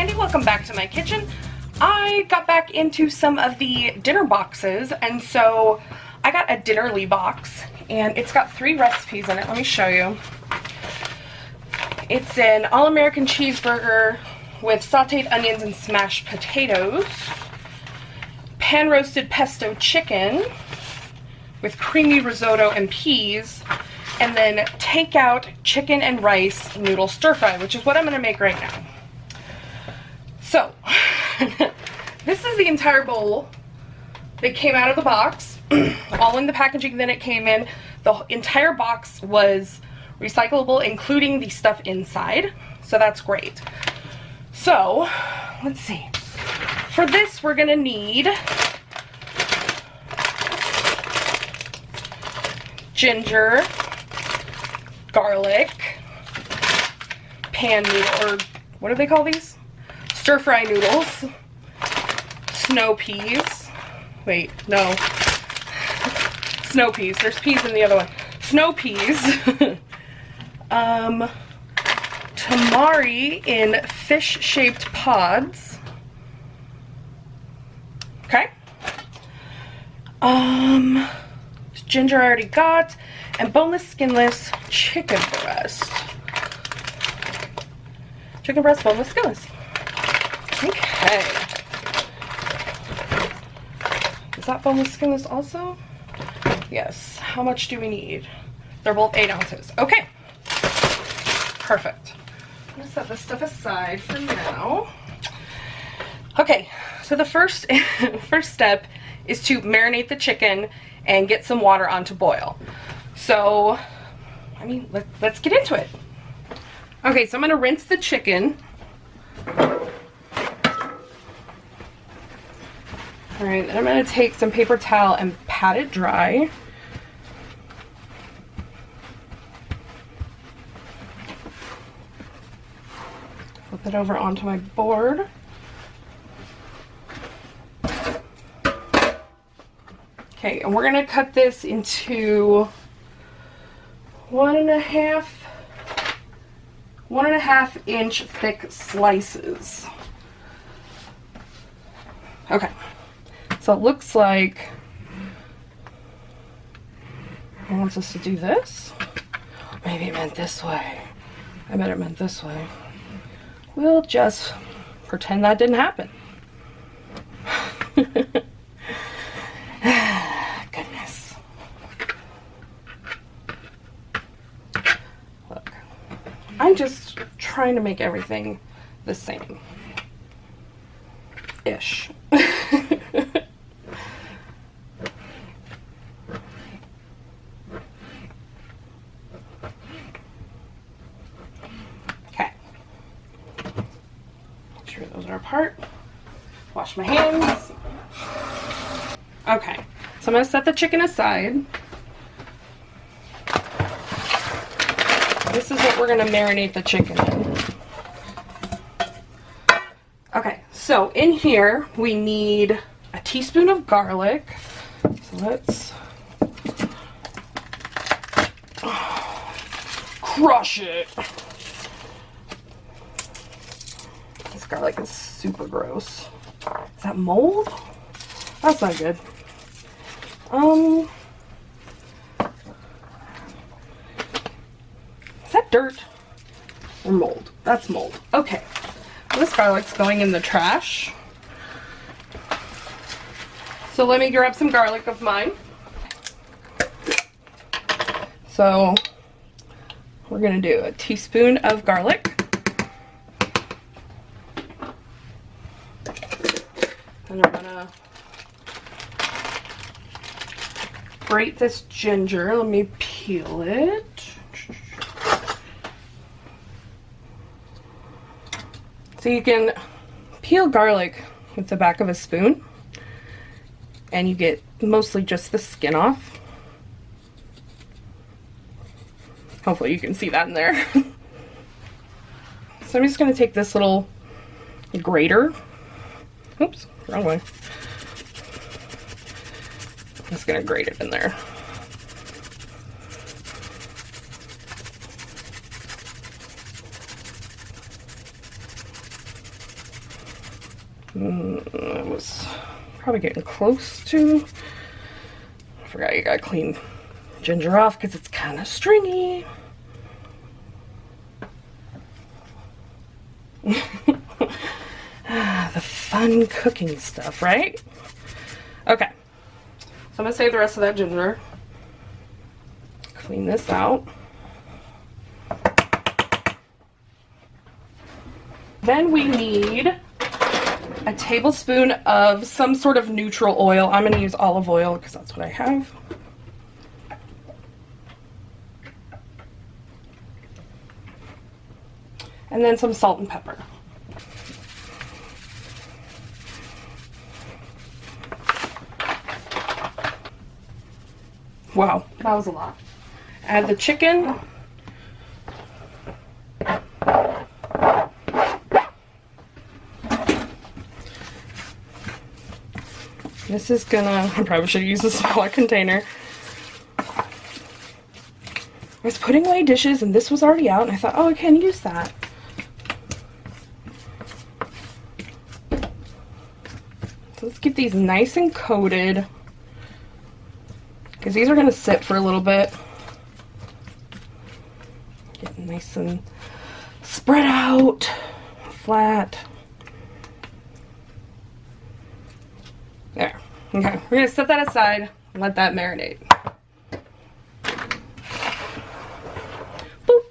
Kandy. Welcome back to my kitchen. I got back into some of the dinner boxes, and so I got a dinnerly box, and it's got 3 recipes in it. Let me show you. It's an all-American cheeseburger with sauteed onions and smashed potatoes, pan-roasted pesto chicken with creamy risotto and peas, and then takeout chicken and rice noodle stir fry, which is what I'm going to make right now. So, this is the entire bowl that came out of the box, all in the packaging that it came in. The entire box was recyclable, including the stuff inside, so that's great. So, let's see. For this, we're going to need ginger, garlic, pan noodle, or what do they call these? Stir fry noodles, snow peas. Wait, no. Snow peas. There's peas in the other one. Snow peas. Tamari in fish-shaped pods. Okay. Ginger I already got, and boneless, skinless chicken breast. Chicken breast, boneless, skinless. Okay. Is that boneless, skinless also? Yes. How much do we need? They're both 8 ounces. Okay. Perfect. I'm gonna set this stuff aside for now. Okay, so the first step is to marinate the chicken and get some water on to boil. So, I mean, let's get into it. Okay, so I'm gonna rinse the chicken. Alright, then I'm gonna take some paper towel and pat it dry. Flip it over onto my board. Okay, and we're gonna cut this into 1.5 inch thick slices. Okay, so it looks like it wants us to do this. Maybe it meant this way. I bet it meant this way. We'll just pretend that didn't happen. Goodness. Look, I'm just trying to make everything the same. Ish. Okay. Make sure those are apart. Wash my hands. Okay, so I'm going to set the chicken aside. This is what we're going to marinate the chicken in. Okay, so in here we need a teaspoon of garlic. So let's crush it. This garlic is super gross. Is that mold? That's not good. Is that dirt or mold? That's mold. Okay. This garlic's going in the trash. So let me grab some garlic of mine. So we're gonna do a teaspoon of garlic. And I'm gonna grate this ginger. Let me peel it. So you can peel garlic with the back of a spoon, and you get mostly just the skin off. Hopefully you can see that in there. So I'm just going to take this little grater. Oops, wrong way. I'm just going to grate it in there. Probably getting close to. I forgot you gotta clean ginger off because it's kind of stringy. The fun cooking stuff, right? Okay, so I'm gonna save the rest of that ginger. Clean this out. Then we need a tablespoon of some sort of neutral oil. I'm gonna use olive oil because that's what I have. And then some salt and pepper. Wow, that was a lot. Add the chicken. This is gonna, I probably should use a smaller container. I was putting away dishes and this was already out and I thought, oh, I can use that. So let's get these nice and coated because these are gonna sit for a little bit. Get nice and spread out, flat. There. Okay, we're gonna set that aside and let that marinate. Boop.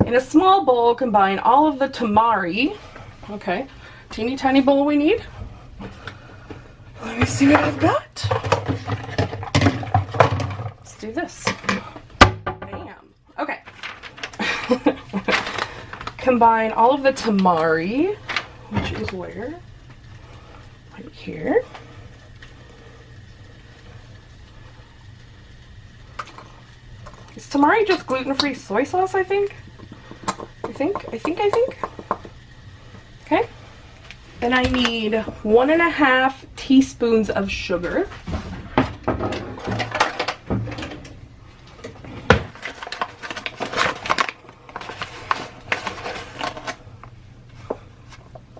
In a small bowl, combine all of the tamari. Okay, teeny tiny bowl we need. Let me see what I've got. Let's do this. Bam. Okay. Combine all of the tamari, which is where? Right here. Is tamari just gluten-free soy sauce, I think? I think. Okay. Then I need 1.5 teaspoons of sugar.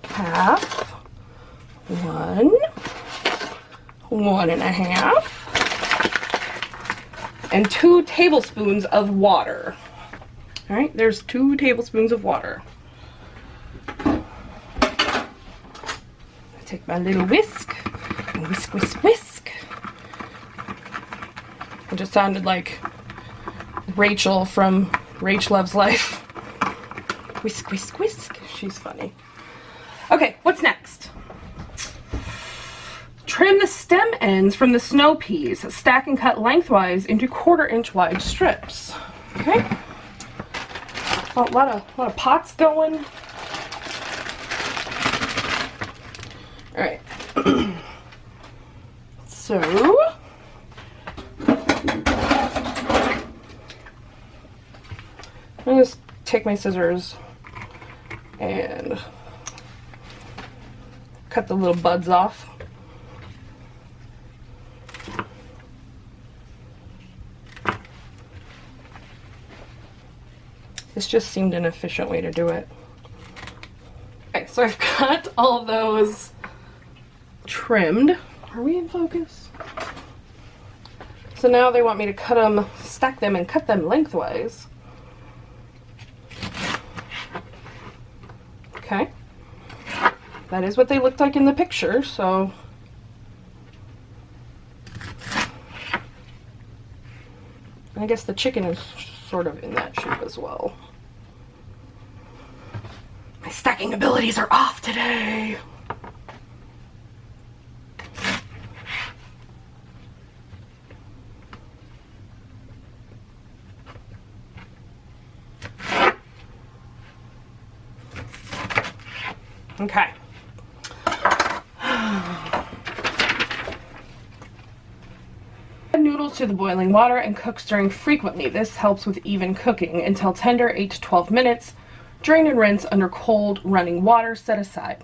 Half. 1.5. And 2 tablespoons of water. All right, there's 2 tablespoons of water. I take my little whisk, and whisk, whisk, whisk. It just sounded like Rachel from Rach Loves Life. Whisk, whisk, whisk. She's funny. Okay, what's next? Trim the stem ends from the snow peas. Stack and cut lengthwise into 1/4 inch wide strips. Okay. A lot of pots going. All right. So I'm gonna just take my scissors and cut the little buds off. This just seemed an efficient way to do it. Okay, so I've got all of those trimmed. Are we in focus? So now they want me to cut them, stack them, and cut them lengthwise. Okay. That is what they looked like in the picture, so. I guess the chicken is sort of in that shape as well. My stacking abilities are off today. Okay. Add noodles to the boiling water and cook, stirring frequently. This helps with even cooking. Until tender, 8 to 12 minutes. Drain and rinse under cold running water. Set aside.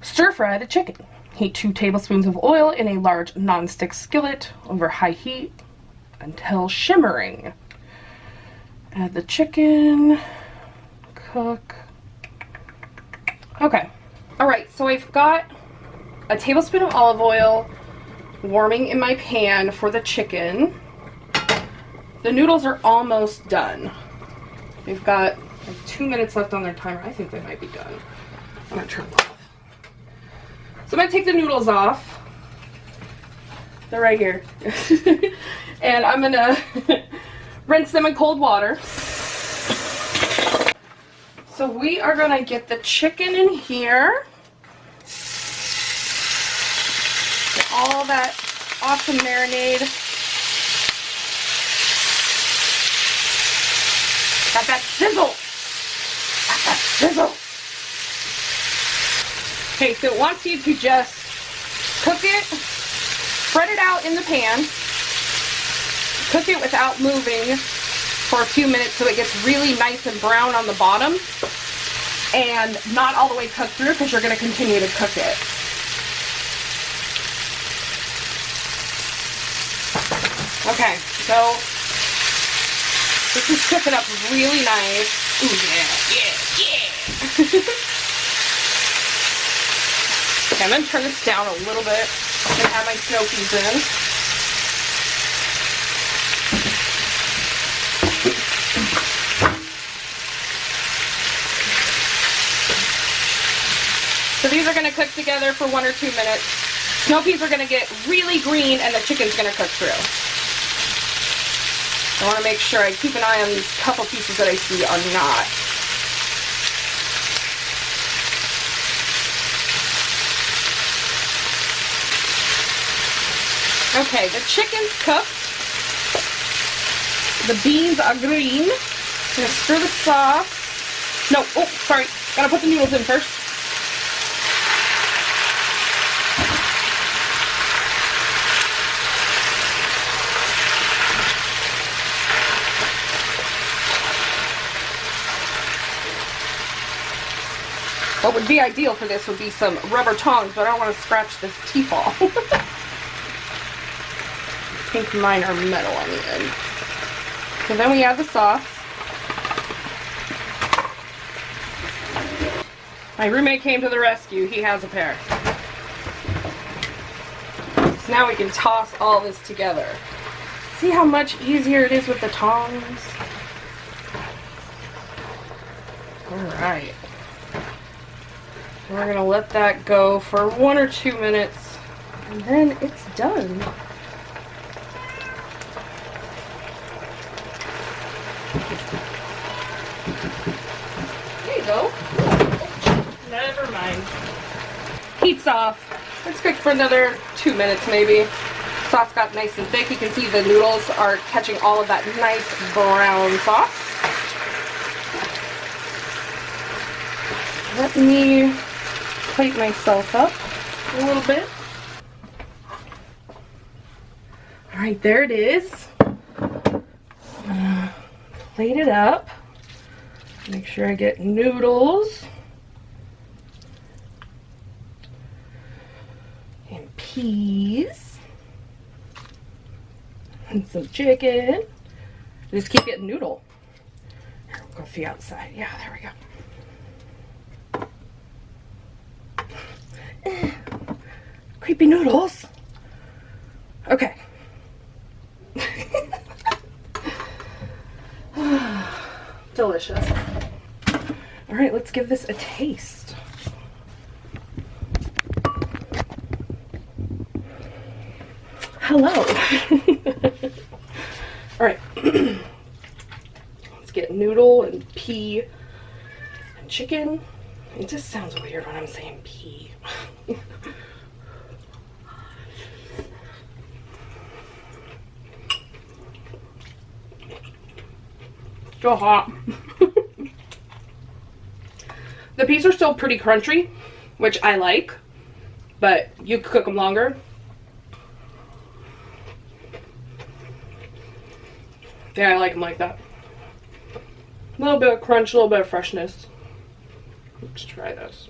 Stir fry the chicken. Heat 2 tablespoons of oil in a large non-stick skillet over high heat until shimmering. Add the chicken. Cook. Okay. All right, so I've got a tablespoon of olive oil warming in my pan for the chicken. The noodles are almost done. They've got like 2 minutes left on their timer. I think they might be done. I'm gonna turn them off. So I'm gonna take the noodles off. They're right here. And I'm gonna rinse them in cold water. So we are gonna get the chicken in here. Get all that awesome marinade. Got that sizzle. Got that sizzle. Okay, so it wants you to just cook it, spread it out in the pan, cook it without moving for a few minutes so it gets really nice and brown on the bottom, and not all the way cooked through because you're going to continue to cook it. Okay, so this is cooking up really nice. Ooh, yeah. Okay, I'm going to turn this down a little bit and add my snow peas in. So these are going to cook together for 1 or 2 minutes. Snow peas are going to get really green and the chicken's going to cook through. I want to make sure I keep an eye on these couple pieces that I see are not. Okay, the chicken's cooked. The beans are green. I'm going to stir the sauce. No, oh, sorry. Gotta put the noodles in first. What would be ideal for this would be some rubber tongs, but I don't want to scratch this teeth off. I think mine are metal on the end. So then we add the sauce. My roommate came to the rescue. He has a pair. So now we can toss all this together. See how much easier it is with the tongs? Alright. We're going to let that go for 1 or 2 minutes, and then it's done. There you go. Never mind. Heat's off. Let's cook for another 2 minutes maybe. Sauce got nice and thick. You can see the noodles are catching all of that nice brown sauce. Let me plate myself up a little bit. Alright, there it is. Plate it up. Make sure I get noodles and peas and some chicken. Just keep getting noodle. Here, we'll go see outside. Yeah, there we go. Creepy noodles. Okay. Delicious. All right, let's give this a taste. Hello. All right. Let's get noodle and pea and chicken. It just sounds weird when I'm saying pea. So hot. The peas are still pretty crunchy, which I like, but you could cook them longer. Yeah, I like them like that. A little bit of crunch, a little bit of freshness. Let's try this.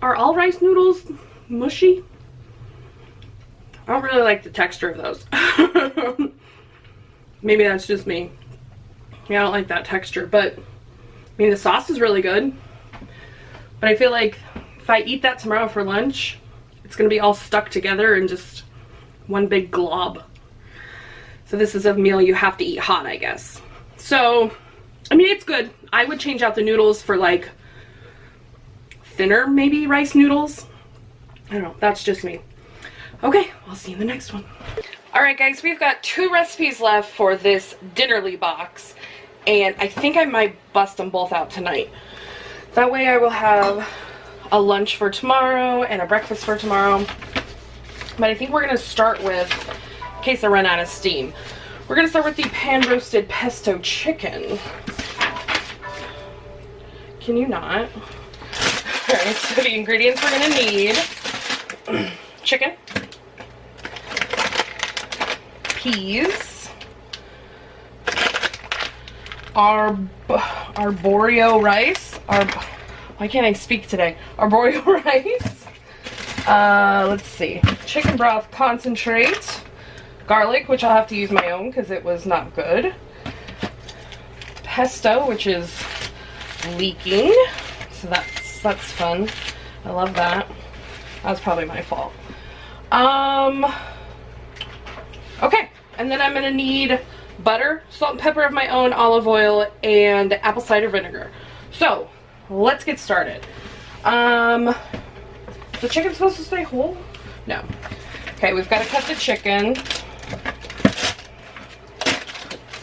Are all rice noodles mushy? I don't really like the texture of those. Maybe that's just me. Yeah, I don't like that texture, but I mean, the sauce is really good. But I feel like if I eat that tomorrow for lunch, it's gonna be all stuck together and just one big glob. So this is a meal you have to eat hot, I guess. So, I mean, it's good. I would change out the noodles for like thinner, maybe rice noodles. I don't know, that's just me. Okay, I'll see you in the next one. Alright guys, we've got 2 recipes left for this dinnerly box, and I think I might bust them both out tonight. That way I will have a lunch for tomorrow and a breakfast for tomorrow. But I think we're going to start with, in case I run out of steam, we're going to start with the pan-roasted pesto chicken. Can you not? Alright, so the ingredients we're going to need: chicken, peas, arborio rice, why can't I speak today? Arborio rice, let's see, chicken broth concentrate, garlic, which I'll have to use my own because it was not good, pesto, which is leaking, so that's fun. I love that. That was probably my fault. Okay, and then I'm gonna need butter, salt and pepper of my own, olive oil, and apple cider vinegar. So let's get started. The chicken's supposed to stay whole? No. Okay, we've got to cut the chicken. Put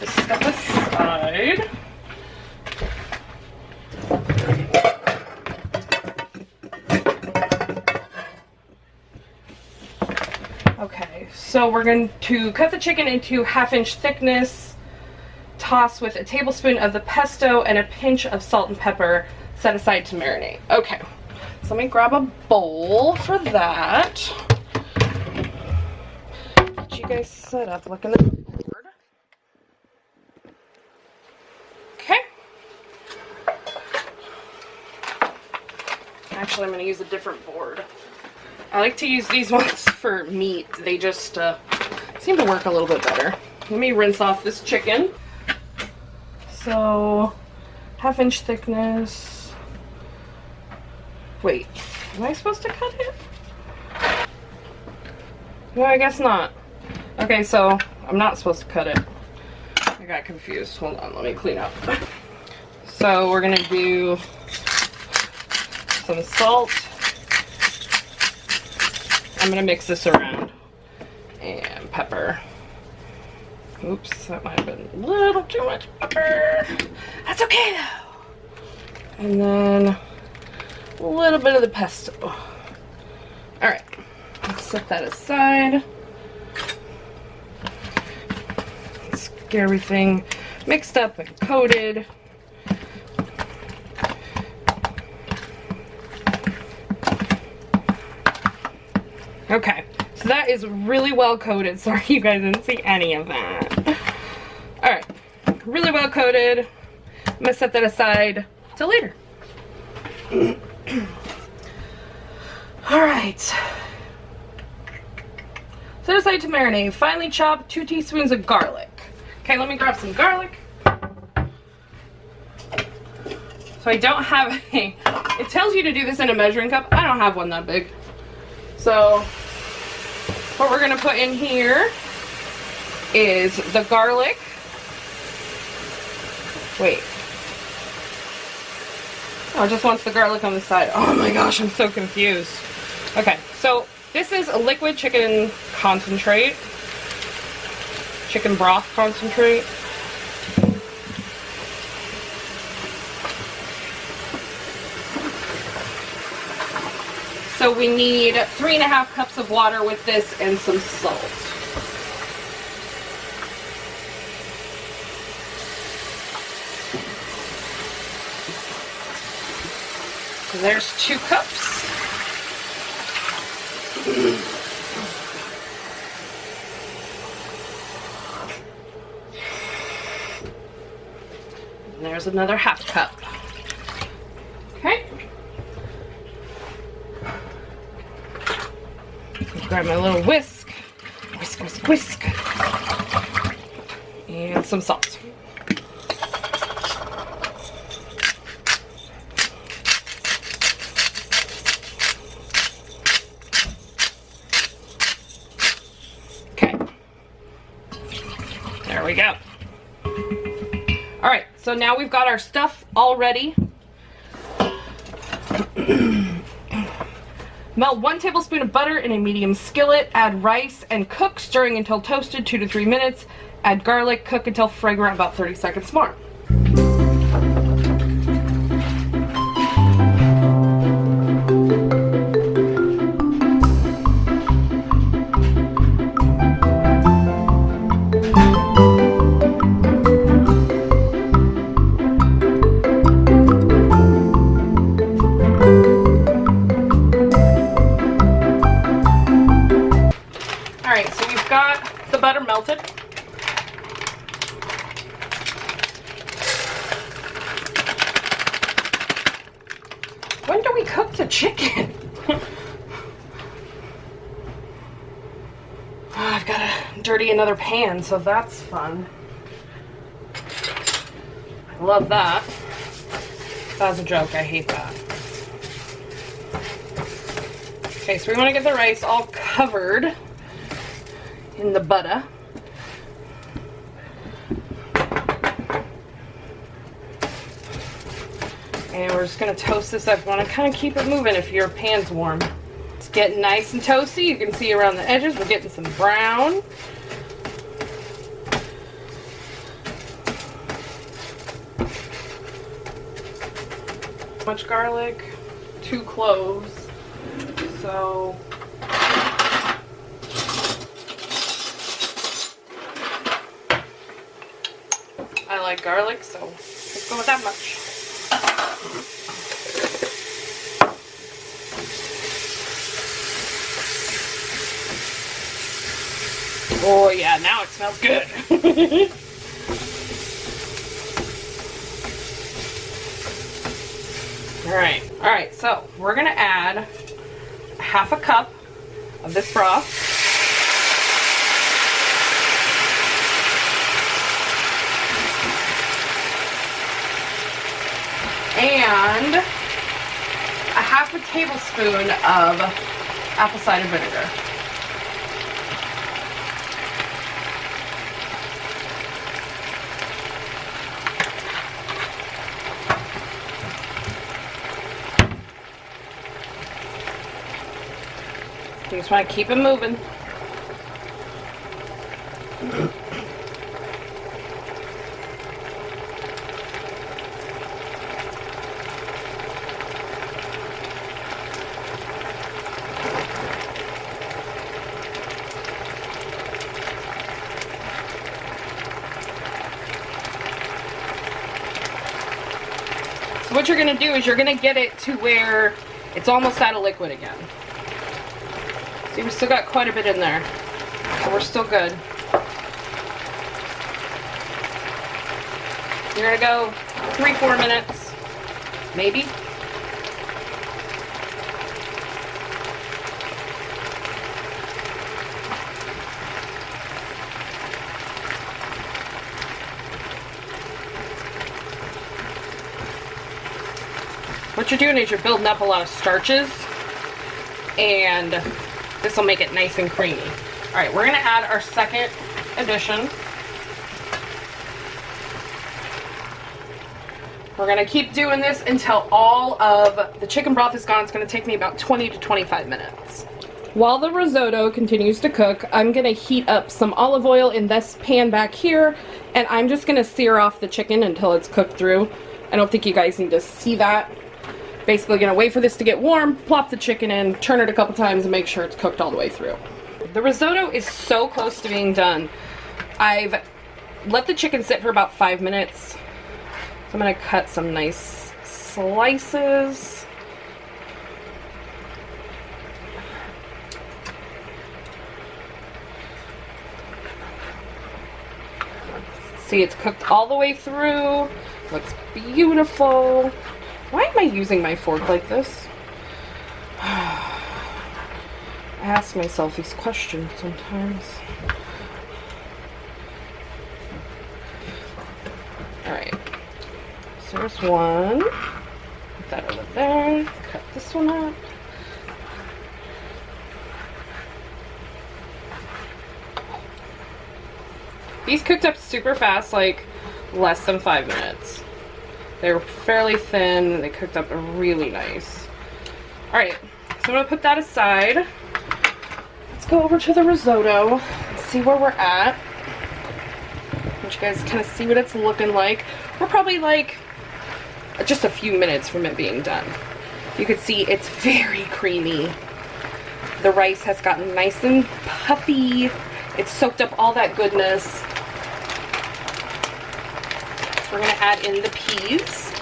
this stuff aside. Okay, so we're going to cut the chicken into 1/2-inch thickness, toss with a tablespoon of the pesto and a pinch of salt and pepper, set aside to marinate. Okay, so let me grab a bowl for that. Get you guys set up, look in the board. Okay. Actually, I'm going to use a different board. I like to use these ones for meat. They just seem to work a little bit better. Let me rinse off this chicken. So, 1/2-inch thickness. Wait, am I supposed to cut it? No, I guess not. Okay, so I'm not supposed to cut it. I got confused. Hold on, let me clean up. So we're gonna do some salt. I'm gonna mix this around. And pepper. Oops, that might have been a little too much pepper. That's okay though. And then a little bit of the pesto. Alright, let's set that aside. Let's get everything mixed up and coated. Okay, so that is really well coated. Sorry you guys didn't see any of that. Alright, really well coated. I'm going to set that aside till later. Alright. Set aside to marinate. Finely chopped 2 teaspoons of garlic. Okay, let me grab some garlic. So I don't have a... It tells you to do this in a measuring cup. I don't have one that big. So what we're going to put in here is the garlic. Wait. Oh, it just wants the garlic on the side. Oh my gosh, I'm so confused. Okay, so this is a liquid chicken concentrate. Chicken broth concentrate. So we need 3.5 cups of water with this and some salt. So there's 2 cups. And there's another 1/2 cup. Okay. Grab my little whisk. Whisk. And some salt. Okay. There we go. All right, so now we've got our stuff all ready. Melt 1 tablespoon of butter in a medium skillet. Add rice and cook, stirring until toasted, 2 to 3 minutes. Add garlic, cook until fragrant, about 30 seconds more. Butter melted. When do we cook the chicken? Oh, I've got to dirty another pan, so that's fun. I love that. That was a joke, I hate that. Okay, so we want to get the rice all covered in the butter. And we're just going to toast this up. You want to kind of keep it moving if your pan's warm. It's getting nice and toasty. You can see around the edges we're getting some brown. Much garlic, 2 cloves. So I like garlic, so let's go with that much. Oh yeah, now it smells good. Alright, so we're gonna add 1/2 cup of this broth. And 1/2 tablespoon of apple cider vinegar. You just want to keep it moving. So what you're going to do is you're going to get it to where it's almost out of liquid again. See, we still got quite a bit in there, so we're still good. You're gonna go 3-4 minutes, maybe. What you're doing is you're building up a lot of starches, and this will make it nice and creamy. All right, we're gonna add our second addition. We're gonna keep doing this until all of the chicken broth is gone. It's gonna take me about 20 to 25 minutes. While the risotto continues to cook, I'm gonna heat up some olive oil in this pan back here, and I'm just gonna sear off the chicken until it's cooked through. I don't think you guys need to see that. Basically gonna wait for this to get warm, plop the chicken in, turn it a couple times, and make sure it's cooked all the way through. The risotto is so close to being done. I've let the chicken sit for about 5 minutes. So I'm gonna cut some nice slices. See, it's cooked all the way through. Looks beautiful. Why am I using my fork like this? I ask myself these questions sometimes. Alright, so there's one. Put that over there. Cut this one up. These cooked up super fast, like less than 5 minutes. They were fairly thin. They cooked up really nice. Alright, so I'm going to put that aside. Let's go over to the risotto and see where we're at. I want you guys to kind of see what it's looking like. We're probably like just a few minutes from it being done. You can see it's very creamy. The rice has gotten nice and puffy. It's soaked up all that goodness. We're going to add in the peas.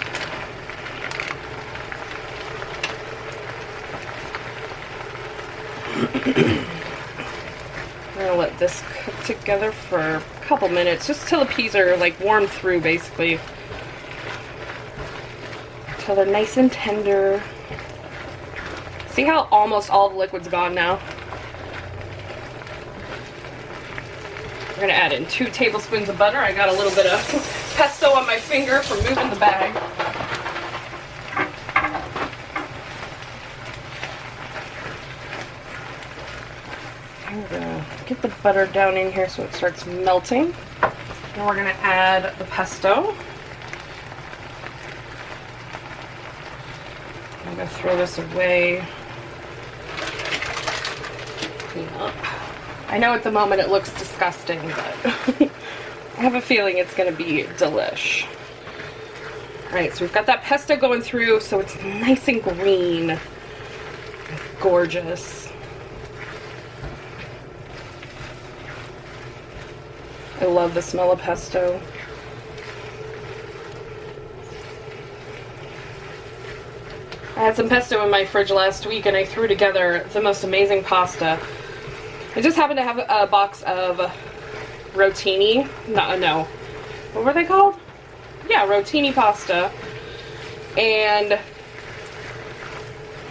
We're going to let this cook together for a couple minutes, just till the peas are like warmed through, basically. Till they're nice and tender. See how almost all the liquid's gone now? We're going to add in 2 tablespoons of butter. I got a little bit of pesto on my finger from moving the bag. I'm going to get the butter down in here so it starts melting. Then we're going to add the pesto. I'm going to throw this away. Clean up. I know at the moment it looks disgusting, but I have a feeling it's going to be delish. Alright, so we've got that pesto going through, so it's nice and green. And gorgeous. I love the smell of pesto. I had some pesto in my fridge last week and I threw together the most amazing pasta. I just happened to have a box of rotini. No. What were they called? Yeah, rotini pasta. And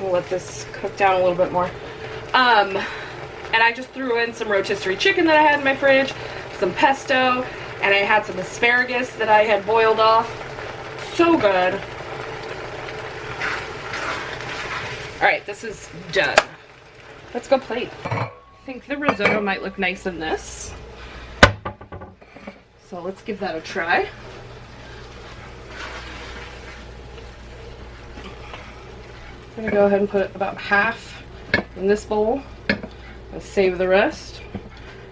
we'll let this cook down a little bit more. And I just threw in some rotisserie chicken that I had in my fridge, some pesto, and I had some asparagus that I had boiled off. So good. Alright, this is done. Let's go plate. I think the risotto might look nice in this. So let's give that a try. I'm going to go ahead and put about half in this bowl. Let's save the rest.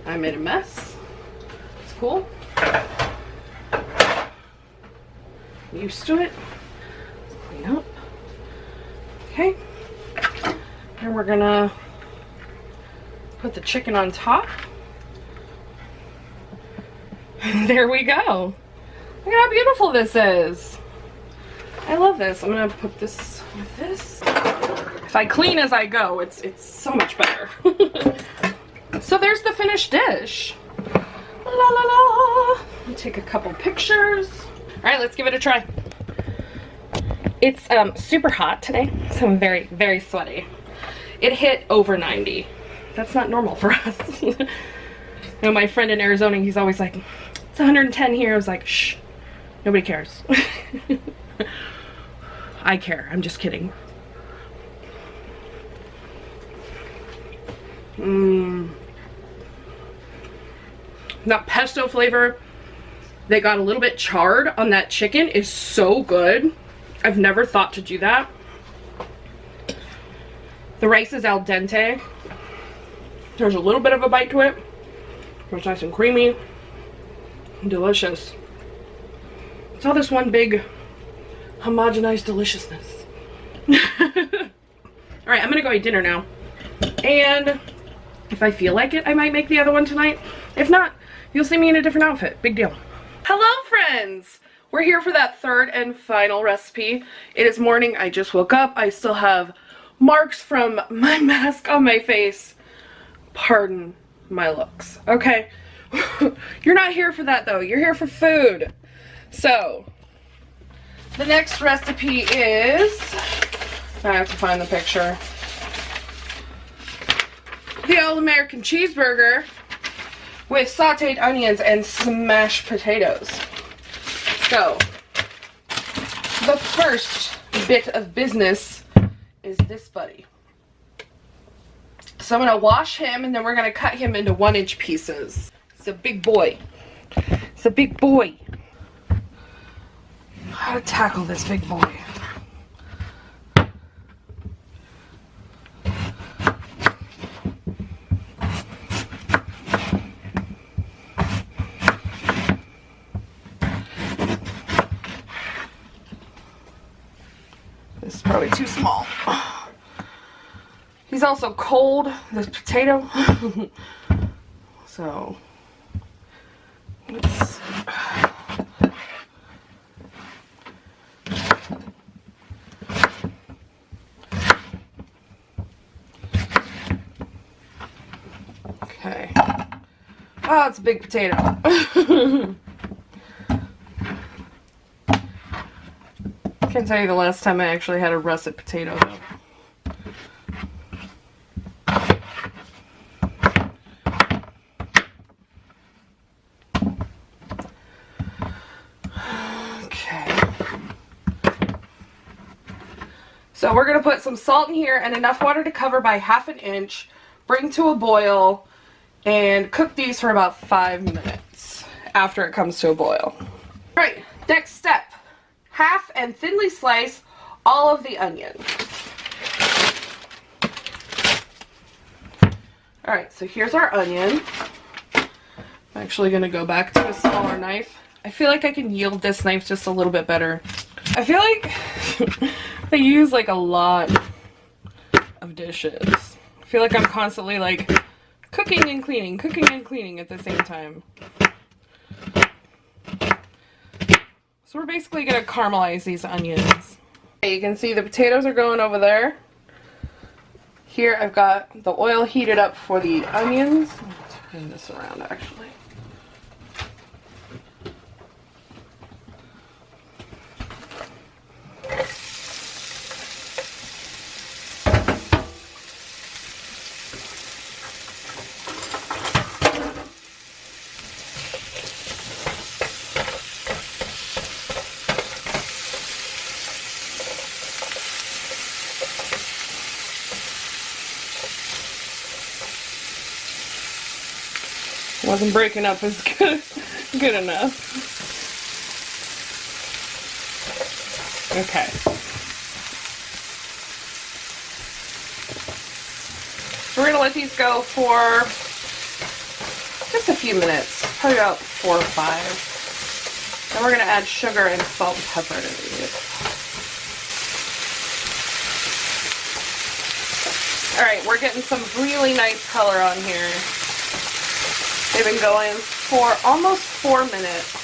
I made a mess. It's cool. I'm used to it. Clean up. Okay. And we're going to put the chicken on top. There we go. Look how beautiful this is. I love this. I'm gonna put this with this. If I clean as I go, it's so much better. So there's the finished dish. La la la. I'll take a couple pictures. All right, let's give it a try. It's super hot today, so I'm very, very sweaty. It hit over 90. That's not normal for us. You know, my friend in Arizona, he's always like, it's 110 here. I was like, shh, nobody cares. I care. I'm just kidding. That pesto flavor that got a little bit charred on that chicken is so good. I've never thought to do that. The rice is al dente. There's a little bit of a bite to it. It's nice and creamy. Delicious. It's all this one big homogenized deliciousness. Alright, I'm gonna go eat dinner now. And if I feel like it, I might make the other one tonight. If not, you'll see me in a different outfit. Big deal. Hello, friends! We're here for that third and final recipe. It is morning. I just woke up. I still have marks from my mask on my face. Pardon my looks. Okay. You're not here for that though. You're here for food. So, the next recipe is, I have to find the picture. The All-American Cheeseburger with sauteed onions and smashed potatoes. So, the first bit of business is this buddy. So I'm going to wash him, and then we're going to cut him into 1-inch pieces. It's a big boy. It's a big boy. How to tackle this big boy. This is probably too small. He's also cold, this potato. So, let's... Okay. Oh, it's a big potato. Can't tell you the last time I actually had a russet potato, though. So we're going to put some salt in here and enough water to cover by 1/2 inch, bring to a boil, and cook these for about 5 minutes after it comes to a boil. Alright, next step. Half and thinly slice all of the onion. Alright, so here's our onion. I'm actually going to go back to a smaller knife. I feel like I can yield this knife just a little bit better. I feel like I use like a lot of dishes. I feel like I'm constantly like cooking and cleaning at the same time. So we're basically going to caramelize these onions. Okay, you can see the potatoes are going over there. Here I've got the oil heated up for the onions. Let's turn this around actually. Wasn't breaking up as good enough. Okay. We're going to let these go for just a few minutes, probably about 4 or 5. Then we're going to add sugar and salt and pepper to these. Alright, we're getting some really nice color on here. They've been going for almost 4 minutes.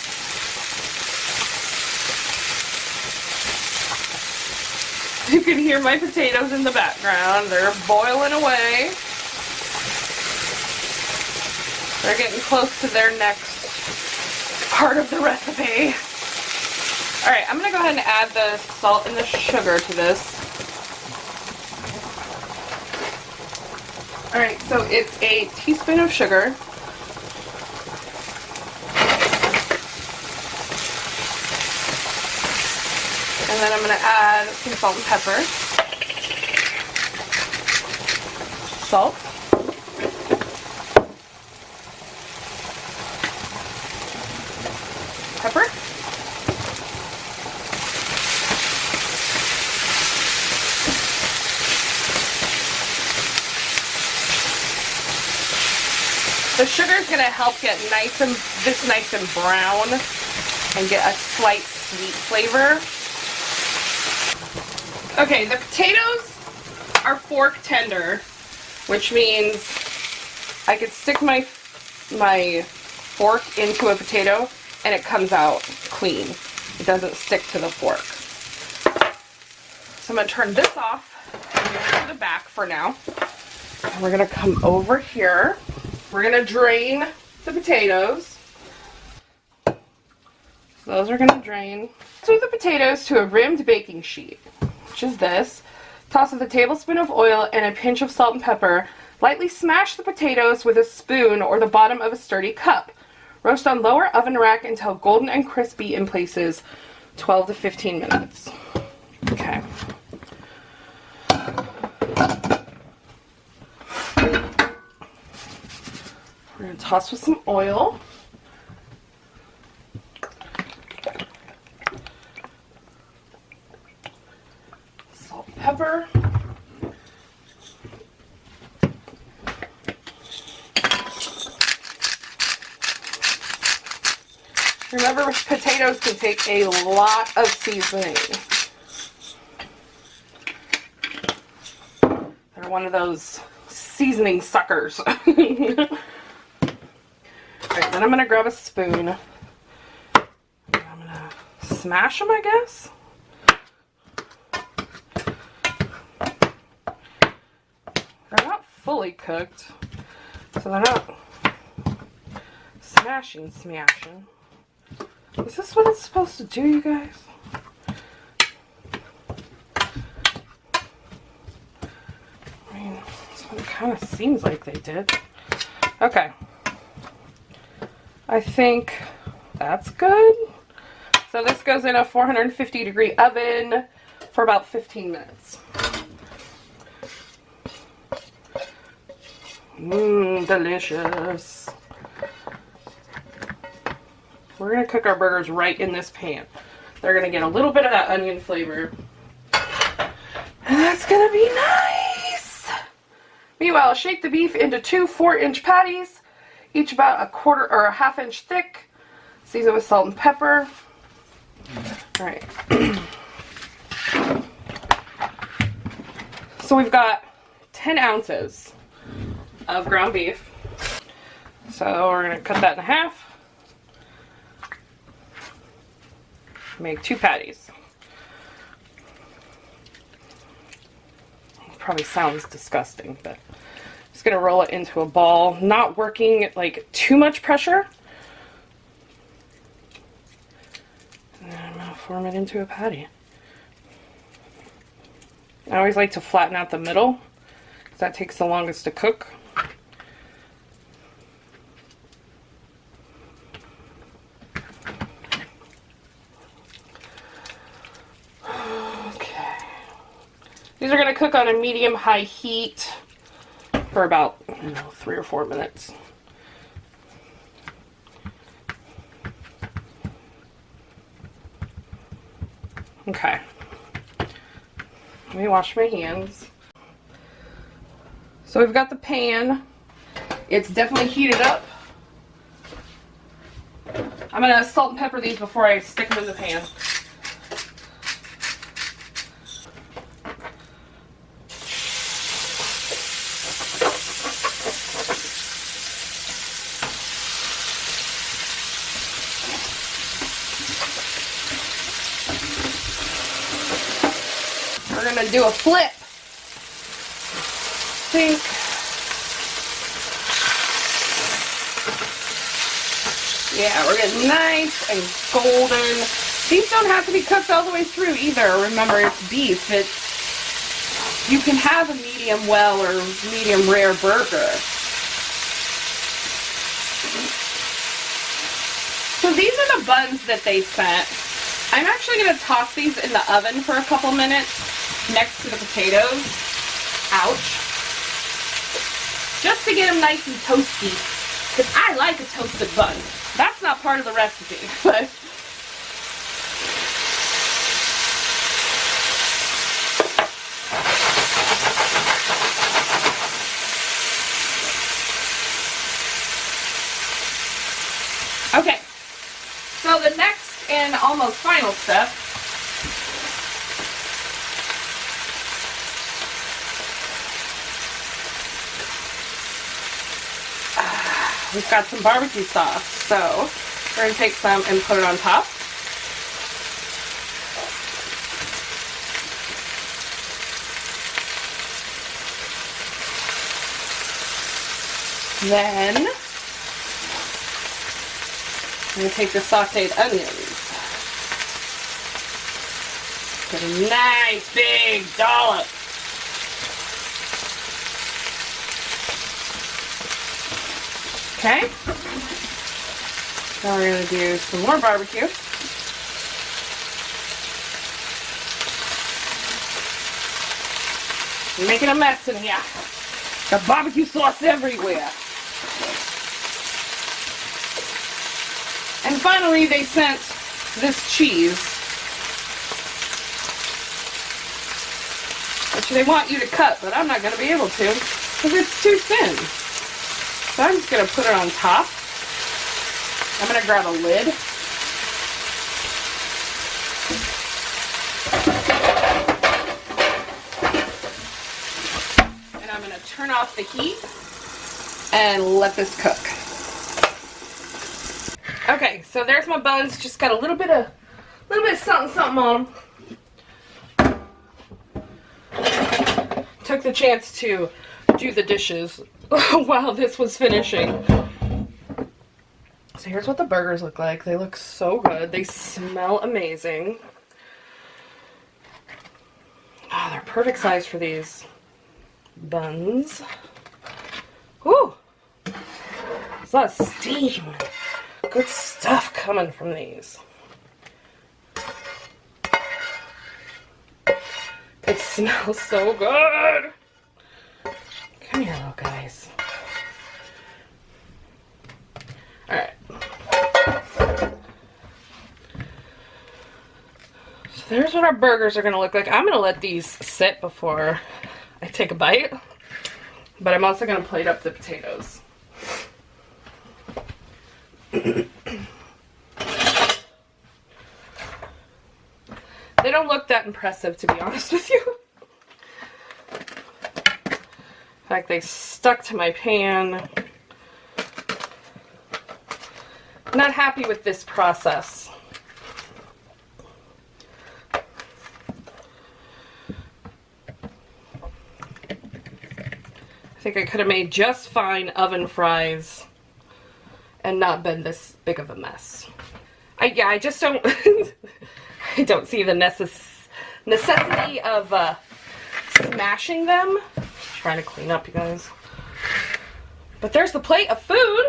You can hear my potatoes in the background. They're boiling away. They're getting close to their next part of the recipe. Alright, I'm going to go ahead and add the salt and the sugar to this. Alright, so it's a teaspoon of sugar. And then I'm going to add some salt and pepper. Salt. Pepper. The sugar is going to help get nice and brown and get a slight sweet flavor. Okay, the potatoes are fork tender, which means I could stick my fork into a potato and it comes out clean. It doesn't stick to the fork. So I'm going to turn this off and move to the back for now. And we're going to come over here. We're going to drain the potatoes. So those are going to drain. Move the potatoes to a rimmed baking sheet, which is this. Toss with a tablespoon of oil and a pinch of salt and pepper. Lightly smash the potatoes with a spoon or the bottom of a sturdy cup. Roast on lower oven rack until golden and crispy in places, 12 to 15 minutes. Okay. We're going to toss with some oil. Salt, pepper. Remember, potatoes can take a lot of seasoning. They're one of those seasoning suckers. Alright, then I'm going to grab a spoon. I'm going to smash them, I guess. They're not fully cooked, so they're not smashing. Is this what it's supposed to do, you guys? I mean, that's what it kind of seems like they did. Okay. I think that's good. So this goes in a 450-degree oven for about 15 minutes. Mmm, delicious. We're going to cook our burgers right in this pan. They're going to get a little bit of that onion flavor. And that's going to be nice. Meanwhile, shake the beef into 2 4-inch patties, each about a quarter or a ½ thick. Season with salt and pepper. Alright. So we've got 10 ounces of ground beef. So we're going to cut that in half. Make 2 patties. It probably sounds disgusting, but I'm just going to roll it into a ball, not working like too much pressure. And then I'm going to form it into a patty. I always like to flatten out the middle because that takes the longest to cook. These are going to cook on a medium-high heat for about, 3 or 4 minutes. Okay. Let me wash my hands. So we've got the pan. It's definitely heated up. I'm going to salt and pepper these before I stick them in the pan. We're going to do a flip. Think. Yeah, we're getting nice and golden. These don't have to be cooked all the way through either. Remember, it's beef. You can have a medium well or medium rare burger. So these are the buns that they sent. I'm actually going to toss these in the oven for a couple minutes next to the potatoes. Ouch. Just to get them nice and toasty. Because I like a toasted bun. That's not part of the recipe, but... Okay. So the next and almost final step we've got some barbecue sauce, so we're going to take some and put it on top. Then I'm going to take the sauteed onions. Get a nice big dollop. Okay. Now we're going to do some more barbecue. I'm making a mess in here. Got barbecue sauce everywhere. And finally, they sent this cheese, which they want you to cut, but I'm not going to be able to because it's too thin. So I'm just going to put it on top. I'm going to grab a lid. And I'm going to turn off the heat and let this cook. Okay, so there's my buns. Just got a little bit of something on them. Took the chance to do the dishes while this was finishing. So here's what the burgers look like. They look so good. They smell amazing. Oh, they're perfect size for these buns. Ooh, there's a lot of steam. Good stuff coming from these. It smells so good. Come here, little guys. Alright. So there's what our burgers are going to look like. I'm going to let these sit before I take a bite. But I'm also going to plate up the potatoes. They don't look that impressive, to be honest with you. In fact, they stuck to my pan. Not happy with this process. I think I could have made just fine oven fries and not been this big of a mess. I just don't I don't see the necessity of smashing them. I'm trying to clean up, you guys. But there's the plate of food.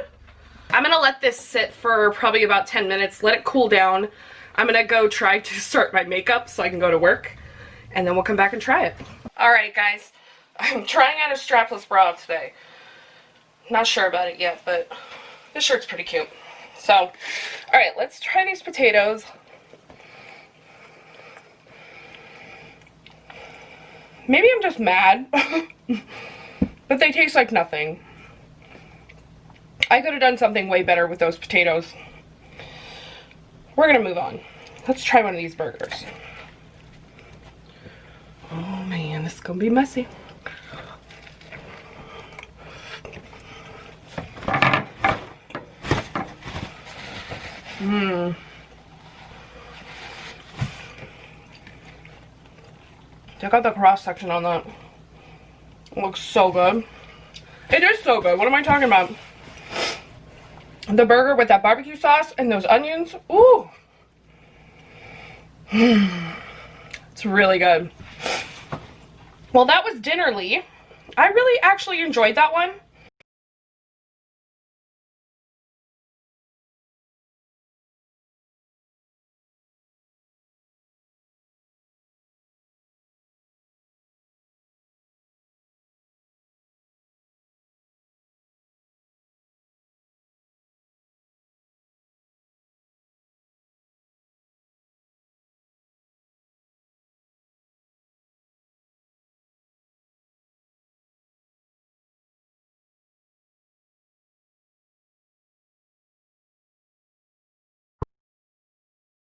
I'm gonna let this sit for probably about 10 minutes, let it cool down. I'm gonna go try to start my makeup so I can go to work, and then we'll come back and try it. Alright guys, I'm trying out a strapless bra today. Not sure about it yet, but this shirt's pretty cute. So, alright, let's try these potatoes. Maybe I'm just mad, but they taste like nothing. I could have done something way better with those potatoes. We're gonna move on. Let's try one of these burgers. Oh man, this is gonna be messy. Check out the cross section on that. It looks so good. It is so good. What am I talking about? The burger with that barbecue sauce and those onions. Ooh. It's really good. Well, that was Dinnerly. I really actually enjoyed that one.